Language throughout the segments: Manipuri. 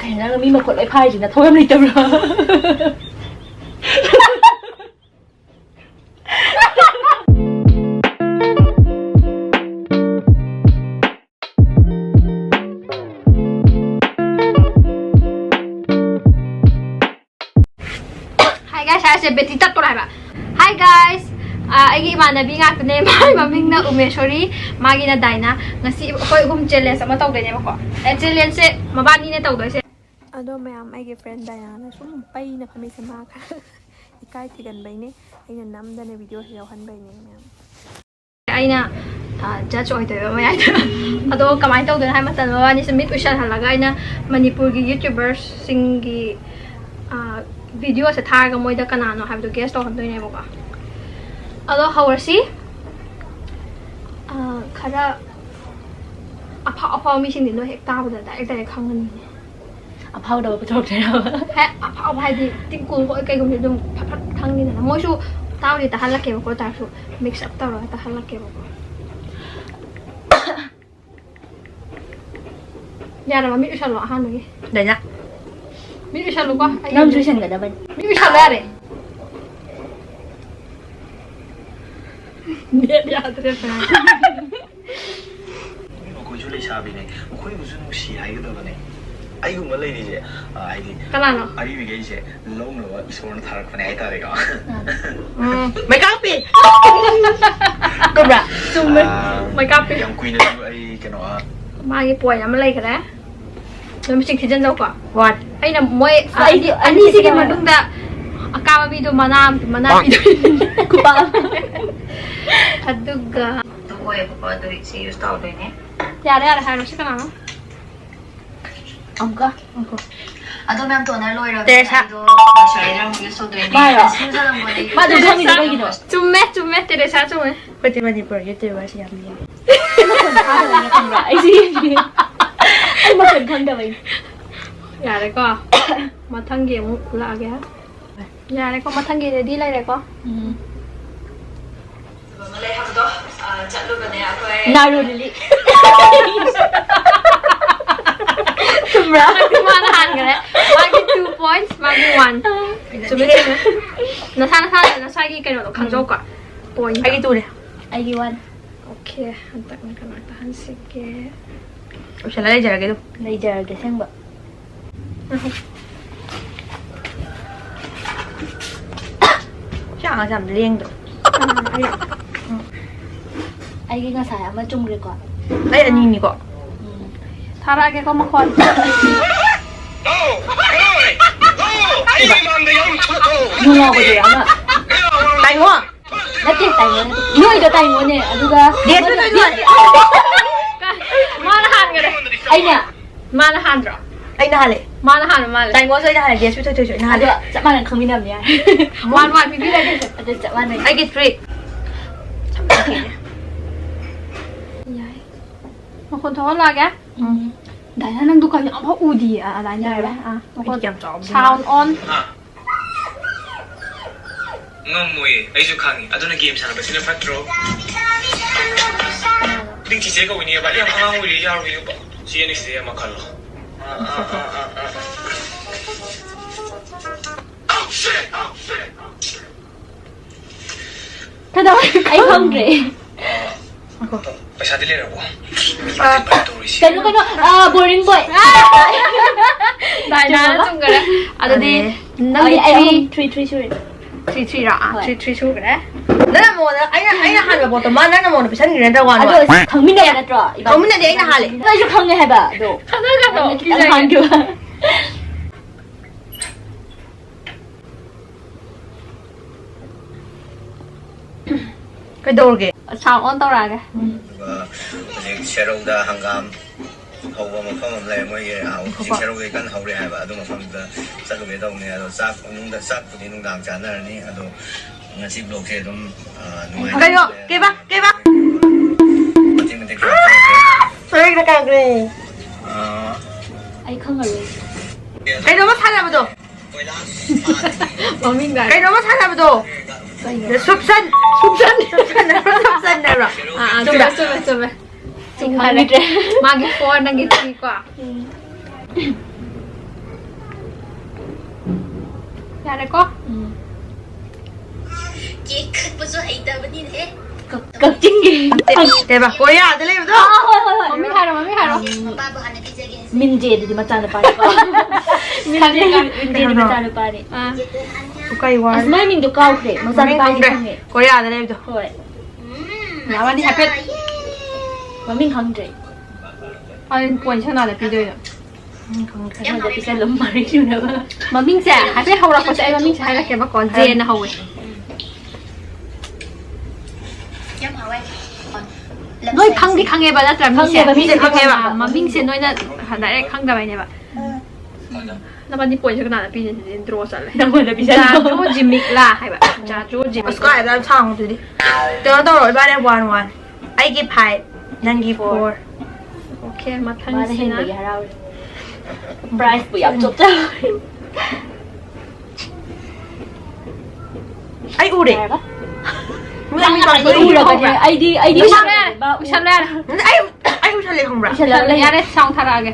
그냥 미만 걸레 파이지나 토염이 좀 Hi guys, saya Betty tak tahu apa. Hi guys, ini mana bingat ni, maming na umeshori, magi na Dina, ngasi koi challenge sama tahu deh ni apa? Challenge se, mabani ni tahu deh se. Aduh, mayam, ini friend Dina, semua pai na kami sama kan. Ikai tigan bai ni, ini nam dan video jauhan bai ni mayam. Aina judge oi tahu mayai tu. Aduh, kamai tahu deh, hai matan mabani semit ushar halaga aina Manipur ki YouTubers singgi video se thaga moida kanano have to guess to handoi ne boka ado hawrsi khara apa mi sing dino hek ta bada direct khangani 아파우 더 부족해요. he apa hai tin kul ko kai gum dum phat khangni na moi su tauri ta halake ko ta su mix up ta ro ta halake ko ya na mi usalo ha no gi đấy nhá. mi usalo ko năm chú chân cả đã bên. mi usalo ya reเนี่ยเดี๋ยวจะได้ไปကိုကျွေးလေးရှာပြီးနေခွေးကစွန်းရှီဟိုက်တော့ကနေအဲ့ကိုမလေးနေရဲ့အဲ့ဒီ ကလာနော် အဲ့ဒီကြီးရဲ့လုံးတော့အစုံထားခနဲ့အဲ့တာတွေက ไม่กล้าปิดก็แบบ จุ่มเลยไม่กล้าปิด ยังคุยในไอ้กันเนาะ มากี่ป่วยยังไม่เลยกันนะแล้วไม่สิ่งที่ฉันเจ้ากว่า วัด ไอ้น่ะมวยอันนี้สิกันมาดุงแต่อาการมันมีตัวมานามีตัว กูป้า aduga Oi, papá, do se eu estou bem, né? yare yare hai roshi kana 엉까 A do mesmo na loira. Teresa. Do Shaira, eu estou bem. Mara. Mas 맞아 처음이 이거기도จุ่มเตะซะจุ่ม 그때 많이 볼 유튜브 하시면 아이씨 아이 막 건강 봐 อย่าเลยก็มาทั้งเกมละแกอย่าเลยก็มาทั้งเกมดีเลยเลยก็ Malay habdo. Chatlo ba niya ako eh. 나루리มาทานกันแล้วมากี่ 2 points มากี่ 1จุ่มเลยนะท่านนะใช่กี่กันหรอคันโจก่อน point 아기 또래 아기 완 โอเคอันตักมันกันหน่อยตาหันสิเก 잘 잘하게도 잘하게 생각 샤가 잠 링도 아기가 사야만 좀 그럴 거야 아니 아니 이거 ทาราแกก็มาคอน 누나거든 아마 따이워 나한테 따이워 이거 따이워네 누가 내 손을 놔 มาละหันกันเลย 아이냐 มาละหันหรอ 아이나 할래 มาละหันมาเลย 따이워 소리 할래 얘 수저 나 할래 짜만한 강민남이야 วันพี่ได้เลย 짜만한 I get free บางคนท้อละแกได้ถ้านั่งดูกันอย่างเพราะอูดีอะไรใหญ่ไหมบางคนชาวออน ngom mui ai su khang aduna game sana basina patro ding chi se ko ni ba yang ang wi ya wi ba si ni se ma khalo 타다 I hungry ประชาธิเลรบ่ 그ano boring boy ได้นะจุ่มกันเลยอ่ะดูดินั่งดีทรีหรอทรีชูกันเลย 나는 뭐 아이나 하는 것도 나는 뭐 비싼 게 된다고 하는 거야. 강민이 하나 들어. 강민이 아이나 할래. 나 이거 강민 해봐. 너. 하나가 더 기자야 안 좋아. cái đồ kìa ชาวออนตราแก hꯧ직 새로우다 한감 hầu một phong làm lề mới ảo chỉ xe đâu cái căn hầu này và tôi một phong sắc cái đâu này rồi sắc nung đất sắc của nung đàng chán này này rồi ngân chim lộc xe cũng cái đó cái bác chỉ mình thấy cái cái là cái gì ai không ngờ cái đó mất thay là bao nhiêu cái đó mất thay là bao nhiêu súp sân này rồiจุ่มมากี่ฟอนนั่งกี่ทีกว่า 야래거? 깍쟁이. 대박. 뭐야, 들리면 더. 맘미 하러 민재들이 맞잖아 빨리. 민재들이 맞잖아 빨리. 아 가까이 와. 아스마이민도 까우래. 맞잖아 빨리 강해. 뭐야, 들리면 더. 호이. 나만이 햇볕 마민 강제. 아니 원천하네 비디오요 강제 비쌀 너무 많이 주나 봐. 마밍세 햇볕 하우라고 짜 마밍세 하이라게 바꿔 제나 하우에 너희 강디 강해봐 나트라 미세 강해봐. 마밍세 너희는 나래 강다바이네봐 나반니 보이셔 나나 비디오 들어왔을래 나보다 비쌀. 자조 지믹라 해봐 자조 지믹 สกอตแล้วช่างดูดิเดี๋ยวต้องโหลดบ้านได้วันไอ้กี่ไพ่นั่นกี่โฟร์ 오케이 많은 마탄시나 행복이 하라고. 프라이스 부야 좁자. ไอ้อูเด็ก 알바? มึงมีความ 아이디 울어가 아이디 우샬레 우샬레 ไอ้อูทะเลของเรา 우샬레. 야래 상타라게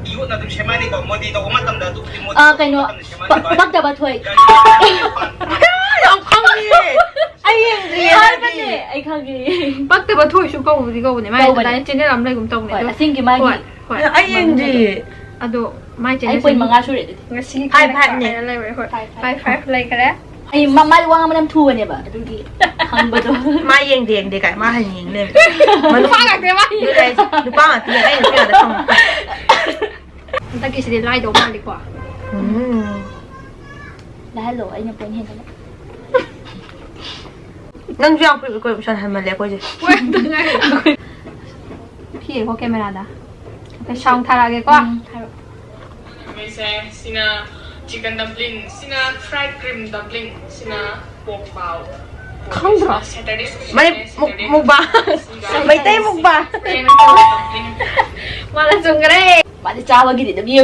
이거 나도 쉐마니 거 뭐디 너 엄마 땀 나도 뭐 아 그노 박다바 토이. ยอมพังดิไอ้ยังเรียน 할머니 아이 가기. 빡대바 토이 슈가 우리가 오네 마이 나는 찐네 남래 금 떠오네 와 생기 많이. ไอ้ยังดิ 아도 마이 찐네 아이 보인 망아 소리. 파이파이 라이 그래 아이 마마이 왕 한번 투어네 봐. 여기 한 거도. มาเยังเด็กเด็กไก่มาหันยิงเลยมัน 파가 그래 마이 ดูใจดูป้าตีไอ้ยังเชื่อแต่ของ 딱히 시대 라이 너무 빨리 과 나 헬로 아이는 보인 했는데. นั่งช่วยคุยกับฉันทำมาแล้วก็จะ 피해 거 캐메라다 그 상타라게 과 Mayse, sina chicken dumpling, sina fried cream dumpling, sina pork bao. Kandra. Saturday. ไม่มุกบ้าไม่เต้มุกบ้า 말아 좀 그래 많이 짜박이 되다 미용.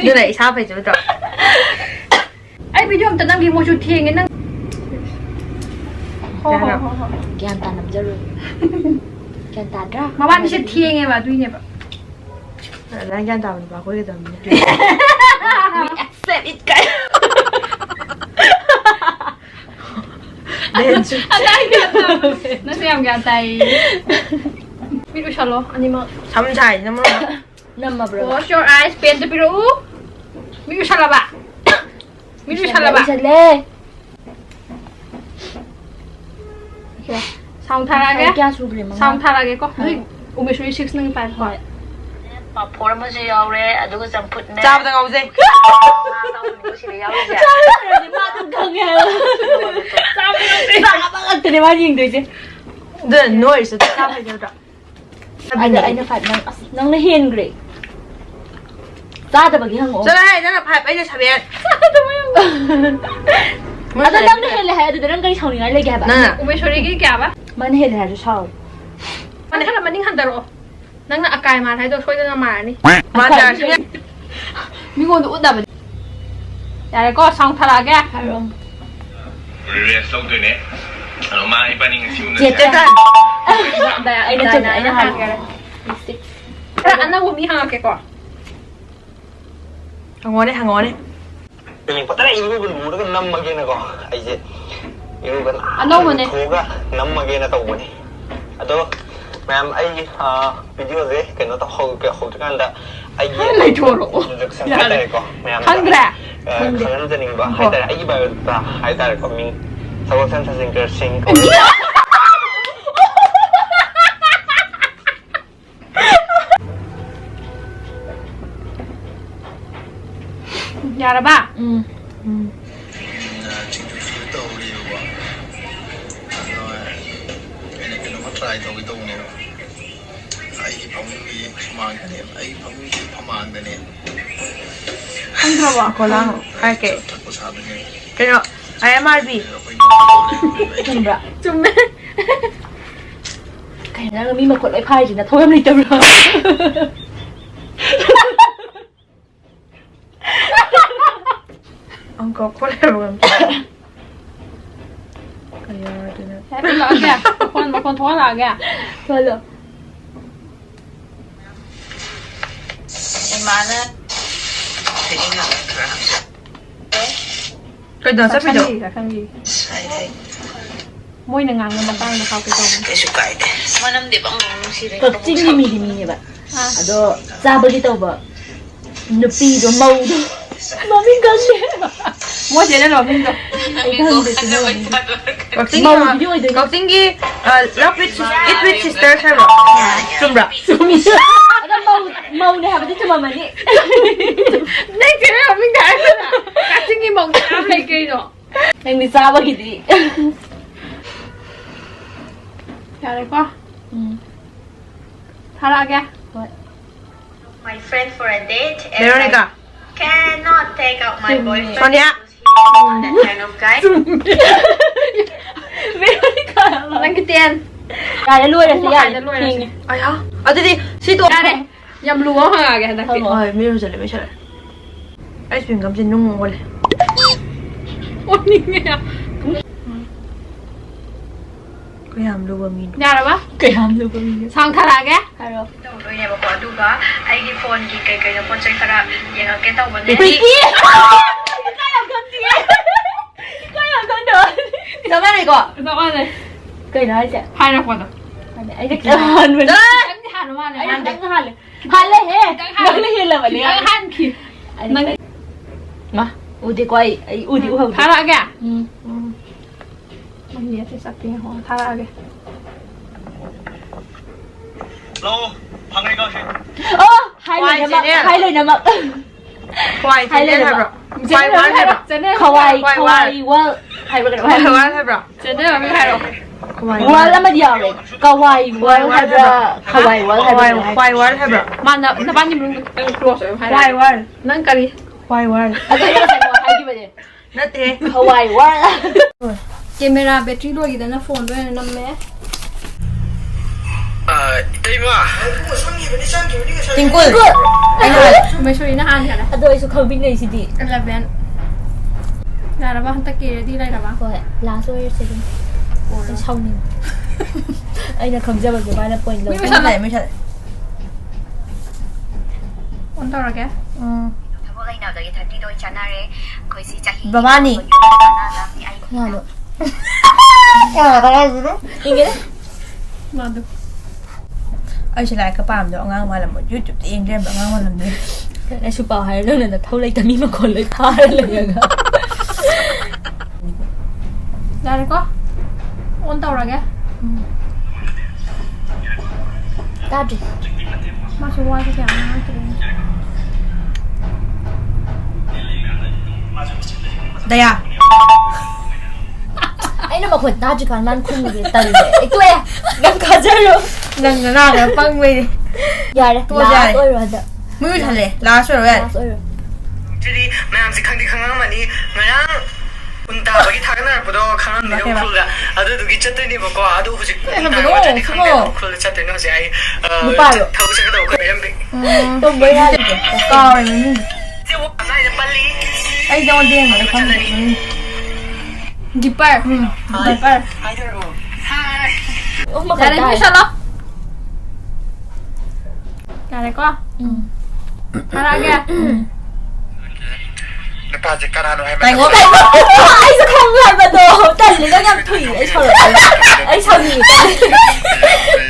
ดูไหนชาไปจุดต่อ 아이 비디오 엄청 남기 모주 티행에 난 걔한테 남자로. 걔한테 알아? 마반이 시 티행에 봐 두이네 봐 แล้วยันตามันบ้าคุยกันมัน accept it guy. เด่นชุด 나 수염 가다이 미루 샬로 아니면 ช้ำชัยใช่ไหม 남마 bro. wash your eyes pen to 비루 미루 샬라바 미루 샬라바 이샬레. 상타라게 क्या सुन रहे मम्मा? 상타라게 거 우메슈리 615 거 มาโพสมันจะยาวเลยอะดูก็จำพุดแน่ จ้าไปตะเกาสิ เราหนูสิยาวเลยจ้ะ 마도 강해. 싸바가 때문에 많이 힘들지. เดินหน่วยสุดจ้าไปจุดต่อ 아이는 파트 낭나 hen 그래. 싸다 버기 한 거. จะได้นั่นแหละพายไปจะชาเบียน 아, 나 낭나 hen 해야 돼. 너랑 같이 상ning 할 얘기 해봐. นั่นน่ะ 우메슈리 이게 봐 만 hen 해도 샤오. 만에 하나 만ning 한다로 낭나 아까이 말 해도 소리나 말니 มาจากที่ 미고도 웃다 봐 야래 거 상타라게 우리 속도네 엄마 이빠닝 지우는 เจ็ด จะได้ 나야 아이는 좀 아이는 한 거. 그래 안 나고 미항하게 거 หางอเนี่ยหางอเนี่ย Mình có cái này mình mua được năm mà kia này có ai chứ yêu cái 안 나오면 해 thua cả năm mà kia là tàu này à tôi mà em ai video gì cái nó tao hậu cái hậu cái là ai này thua rồi được xem cái này có mà em 한 그래 khán giả mình có hai tài ai bảo là hai tài có mình sau xem thành cái sinh 야라봐 trai tôi tu nè ai phong đi mang cái này ai phong đi phong cái này 한 들어봐 คนละใครเก๋ thật có sao đấy เก๋เนาะไอ้ MRB 좀라. 좀네 그냥 나는 미마 콜 파이지 나 토염 리더라. ông cóคนละรวมก็ยอดเลย 해필라게 건 도와라게 맞아. ไอ้มานะ Cái đó sắp bị đổ. Môi nang ngang naman tayo nakakita. Manam di ba ang sirek? 껍질이 미리미리봐. 아도 짜버리 떠봐. 누피도 머우도 마민 간데. Môi thế là mình rồi. Cậu tính ghi love with eat with sisters hay không? Chung rồi. 아까 머우네 하면 진짜 마마니. Đây thế là mình thấy rồi. Các sinh nghi mộng ám này kia rồi. Anh đi xa bao gì? Dạ đây có. Thả ra kìa. My friend for a date and Veronica. I cannot take out my boyfriend. Sonia. He's that kind of guy. Đang cái tiền. Cái nó lui là gì Cái nó lui là gì? Ai hả? Đi đi. Xí tuột. Ra đây. Nhầm lúa hả kìa. Đặc biệt. Ôi, mới rồi lại. Ai chuyện cầm trên nung ngồi. Ôi nhìn nghe. Cái hàm lưu bờ min. Ra rồi bác. cái hàm lưu bơm. Xong thả ra kìa. 알아. Doineba ko aduga aigi phone gi kai na pon chai khara yengake tawbane. Sao cái này có? Sao ăn này? Cái này chứ. Hai nào còn rồi. Anh cái hàn mình. Đánh thì hàn nó ăn này. Anh đánh hàn lên. Hàn lên he. Đánh lên là vậy đi. Đánh hàn kì. Mà, udi quay, udi u. Thả ra kìa. Mình nhớ thì sắp tiền hoa thả ra kìa. Lô, thằng này coi 어, hai lời nằm mặc. Khoai Hai trên lời hay nằm bro? mặc. Khoai quán hay bro? Kawaii, kawaii, well. Hai bữa Khoai quán hay bro? Trên đây là mình thay rồi. well là mà điều đấy. Kawaii, well hay bro? Kawaii, well hay bro? Khoai quán hay bro? Mà nó bao nhiêu mình đùa rồi hay Khoai quán. nâng cà ri. Khoai quán. Anh cái này là hai cái gì? Nó thế. Kawaii, well. Camera battery đuôi cái đó nó phone đuôi nó mé. đây mà. Tình quân. Anh ơi, mấy số nó ăn hả? Anh tôi số không biết này gì đi. Anh là bên. Là nó bạn ta kể đi đây là bạn. Rồi, lá rồi sẽ đi. Anh sau mình. Anh là không ra bằng cái bài là quên rồi. Mới chạy mới chạy. Ôn tao rồi kìa. Baba ni. Nga no. Ingin. Mà được. Ai sẽ lại cái bàn đó ngang mà làm một YouTube thì em đem ngang mà làm đi. Cái này super hay luôn là thâu lấy tami mà còn lấy tha lên vậy. Ra đây có. Ôn tao rồi kìa. Ta đi. Mà số qua cái kìa. Đây à? Ay na makwet na dyan man kung tali. Ito eh. Gagkajalo. Nang nang pang mày. Yare. Tua dài. Last oil rada. Mới thật lệ, lá rồi đấy. Last oil. Jadi, ma'am si khang di khang mani ngara unta bagi thagna podo khang ni do khulga adu dugi chatni bako adu huji unta ni khang ni khul chatni no si ai thau sa ka do ko em bi Ito ba yan? Coi. je wo nai de pali Ai đâu điên rồi không? Gipper. Gipper. hai there go Oh, Ra đây makwet biết sao đó. Ra đây có. Thả ra kìa. ta je kana no em Tay ngó. Ay, sa không làm mà đồ. Tali na nga thủy. Ay, sao rồi? Ay, sao gì?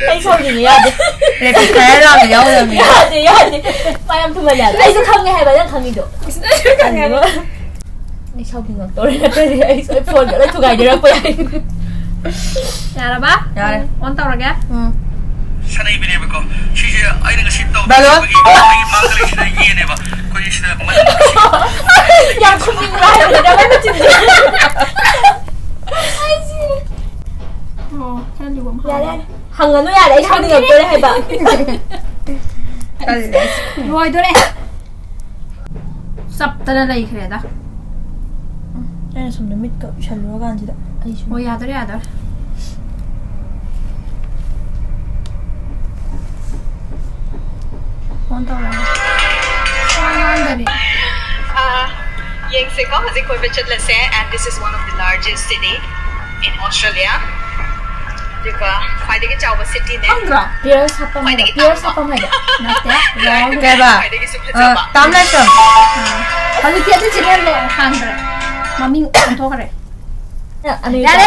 Ay, sao gì nha? Để cái thế ra thì đâu rồi mình. Yan. May am tumalya. Ay, sa không nghe hay ba yan kang ido? Ay, sao gì ngọc tối na pwede. Ay, sa phone. Ay, tugay nila po yan. Ra rồi bác. Ra đây. Ôn tao rồi kìa. sanai bi ne bako shi je ai na shi to Ba lo. ai mangle shi na ye ne ba ko shi na man Yan, kuming rayo. Naman na chindi. Ồ, cái gì cũng Yan, yan. Hanggang ano yan? Ay, sao ngọc tối hay ba? Rồi tôi đây. Sắp tới đây này kìa đó. Đây là sum mít cậu chả lúa gan gì đó. Ôi à tới đây à đó. Ôn tao rồi. Ôi ngon rồi đi. Yang Singapore has equivalent to let's say, and this is one of the largest city in Australia. Juga, quite a good city name. Không rõ. Pier sa pa mo. Pier sa pa mo. Nát té. Cái bà. Quite a good Tám lấy sum. ꯍꯧꯖꯤꯛꯇꯤ ꯑꯗꯨ ꯆꯦꯅꯦꯜꯗꯣ ꯍꯥꯡꯈ꯭ꯔꯦ ꯃꯃꯤꯡ ꯑꯣꯟꯊꯣꯛꯈ꯭ꯔꯦ 아니 야래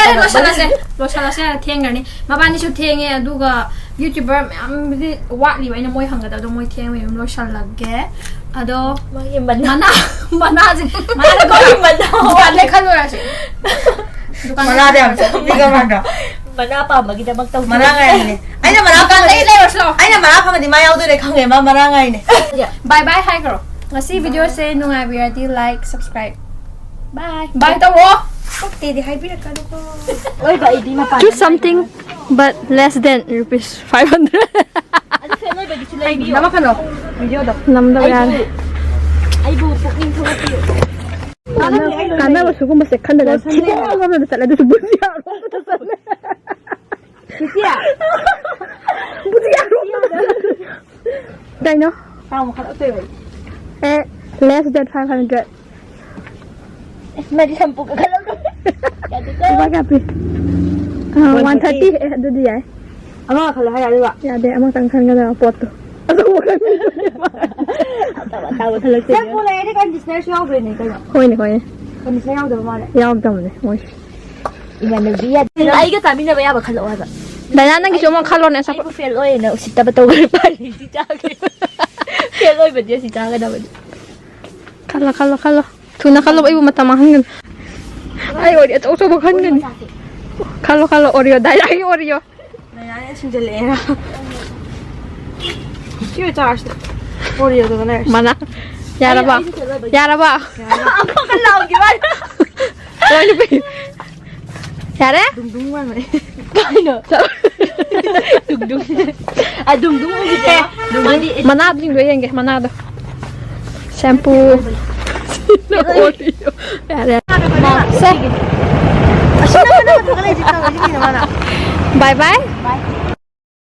로션하세 ꯊꯦꯡꯒꯔꯅꯤ ꯃꯕꯥꯅꯤꯁꯨ ꯊꯦꯡꯉꯦ ꯑꯗꯨꯒ ꯌꯨꯇ꯭ꯌꯨꯕꯔ ꯃꯌꯥꯝꯗꯤ ꯋꯥꯠꯂꯤꯕ ꯑꯩꯅ ꯃꯣꯏ ꯍꯪꯒꯗꯕꯗꯣ ꯃꯣꯏ ꯊꯦꯡꯉꯦ ꯌꯨꯝ ꯂꯣꯏꯁꯜꯂꯒꯦ ꯑꯗꯣ ꯃꯅꯥꯁꯦ ꯗꯨꯀꯥꯟꯗꯩ ꯈꯜꯂꯨꯔꯁꯤ ꯃꯅꯥꯗ ꯌꯥꯝ ꯆꯠꯅꯤꯡꯉ ꯃꯥꯗꯣ mana ꯄꯥꯝꯕꯒꯤꯗꯃꯛ ꯇꯧ ꯃꯅꯥ ꯉꯥꯏꯔꯤꯅꯦ ꯑꯩꯅ ꯃꯅꯥ ꯐꯪꯉꯗꯤ ꯂꯩꯔꯁꯨ ꯑꯩꯅ ꯃꯅꯥ ꯐꯪꯉꯗꯤ ꯃꯥ ꯌꯥꯎꯗꯣꯏꯅꯦ ꯈꯪꯉꯦ ꯃꯥ ꯃꯅꯥ ꯉꯥꯏꯅꯦ ꯕꯥꯏ ꯕꯥꯏ ꯍꯥꯏꯈ꯭ꯔꯣ ꯉꯁꯤ ꯚꯤꯗꯤꯑꯣꯁꯦ ꯅꯨꯡꯉꯥꯏꯕꯤꯔꯗꯤ ꯂꯥꯏꯛ ꯁꯕꯁꯀ꯭ꯔꯥꯏꯕ ꯕꯥꯏ ꯇꯧꯔꯣ ꯄꯛꯇꯦꯗꯤ ꯍꯥꯏꯕꯤꯔꯛꯀꯅꯨꯀꯣ ꯑꯣꯏꯕ ꯑꯩꯗꯤ ꯃꯄꯥꯟ choose something but less than rupees 500 ꯑꯗꯨ ꯐꯦꯜ ꯑꯣꯏꯕꯒꯤꯁꯨ ꯂꯩꯕꯤꯌꯣ ꯅꯃꯛꯀꯅꯣ ꯚꯤꯗꯤꯑꯣꯗꯣ ꯅꯝꯗꯕ ꯌꯥꯔꯦ ꯑꯩꯕꯨ ꯄꯨꯛꯅꯤꯡ ꯊꯧꯒꯠꯄꯤꯌꯨ ꯀꯥꯟꯅꯕ ꯁꯤꯒꯨꯝꯕꯁꯦ ꯈꯟꯗꯅ ꯊꯤꯗꯣꯛꯑꯒ ꯆꯠꯂꯦ ꯑꯗꯨꯁꯨ ꯕꯨꯖꯤ ꯌꯥꯔꯣꯝꯗ ꯆꯠꯂꯦ ꯕꯨꯖꯤ ꯌꯥꯔꯣꯝꯗ ꯀꯩꯅꯣ ꯇꯥꯎ ꯃꯈꯜ less than 500 ꯃꯗꯤ ꯁꯝꯄꯨ ꯀꯈꯠꯂꯛꯀꯣ lupa kapi 130 ꯑꯗꯨꯗꯤ ꯌꯥꯏ ꯑꯃ ꯈꯜꯂꯣ ꯍꯥꯏꯔꯛꯑꯗꯤꯕ ꯌꯥꯗꯦ ꯑꯃꯇꯪ ꯈꯟꯒꯗꯕ ꯄꯣꯠꯇꯣ ꯑꯗꯨ ꯇꯥꯕ ꯊꯜꯂꯛꯇꯦ ꯁꯝꯄꯨ ꯂꯩꯔꯗꯤ ꯀꯟꯗꯤꯁꯅꯔꯁꯨ ꯌꯥꯎꯗꯣꯏꯅꯦ ꯀꯩꯅꯣ ꯍꯣꯏꯅꯦ ꯍꯣꯏꯅꯦ ꯀꯟꯗꯤꯁꯅꯔ ꯌꯥꯎꯗꯕ ꯃꯥꯜꯂꯦ ꯌꯥꯎꯗꯕꯅꯦ ꯃꯣꯏꯁꯦ 이만들이 아이가 담이나 왜 야바 칼로 와봐 다이나 nangi 좀 칼로네 사 아이고 펠 어이나 우시다바 떠올 빨리 시작해 펠 어이 버디 시작하다 버디 칼로 투나 칼로 이거 맞다 망한 아이 어리 어쩌고 먹한 칼로 어리요 다이나이 어리요 나는 진짜 레라 키워 잘했어 머리여도 그날 mana 야라봐 아빠가 나오기 말 어이 비 야래 둥둥만 그래 파이너 둥둥 아 둥둥 오기 때 둥둥이 manado ning doy yenge manado shampoo 어리요 야래 아시나나 그래 진짜 맛있긴 하나 bye bye